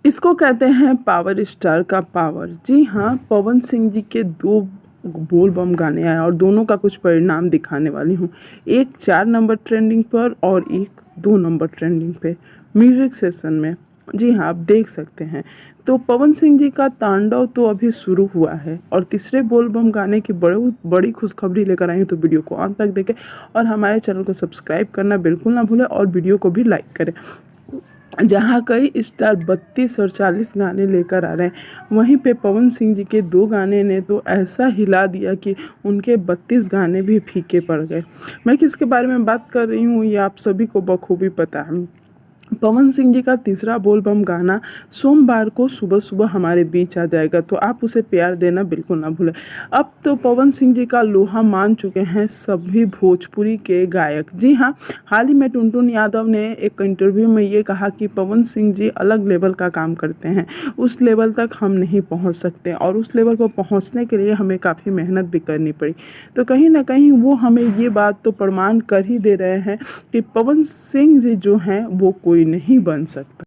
इसको कहते हैं पावर स्टार का पावर। जी हाँ, पवन सिंह जी के दो बोल बम गाने आए और दोनों का कुछ परिणाम दिखाने वाली हूँ। एक 4 नंबर ट्रेंडिंग पर और एक 2 नंबर ट्रेंडिंग पे म्यूजिक सेशन में। जी हाँ, आप देख सकते हैं। तो पवन सिंह जी का तांडव तो अभी शुरू हुआ है और तीसरे बोल बम गाने की बड़ी बड़ी खुशखबरी लेकर आई हूँ। तो वीडियो को अंत तक देखें और हमारे चैनल को सब्सक्राइब करना बिल्कुल ना भूलें और वीडियो को भी लाइक करें। जहाँ कई स्टार 32 और 40 गाने लेकर आ रहे हैं, वहीं पे पवन सिंह जी के 2 गाने ने तो ऐसा हिला दिया कि उनके 32 गाने भी फीके पड़ गए। मैं किसके बारे में बात कर रही हूँ ये आप सभी को बखूबी पता है। पवन सिंह जी का तीसरा बोल बम गाना सोमवार को सुबह सुबह हमारे बीच आ जाएगा, तो आप उसे प्यार देना बिल्कुल ना भूलें। अब तो पवन सिंह जी का लोहा मान चुके हैं सभी भोजपुरी के गायक। जी हाँ, हाल ही में टुनटुन यादव ने एक इंटरव्यू में ये कहा कि पवन सिंह जी अलग लेवल का काम करते हैं, उस लेवल तक हम नहीं पहुंच सकते और उस लेवल पर पहुंचने के लिए हमें काफ़ी मेहनत भी करनी पड़ी। तो कहीं ना कहीं वो हमें ये बात तो प्रमाण कर ही दे रहे हैं कि पवन सिंह जी जो हैं वो कोई नहीं बन सकता।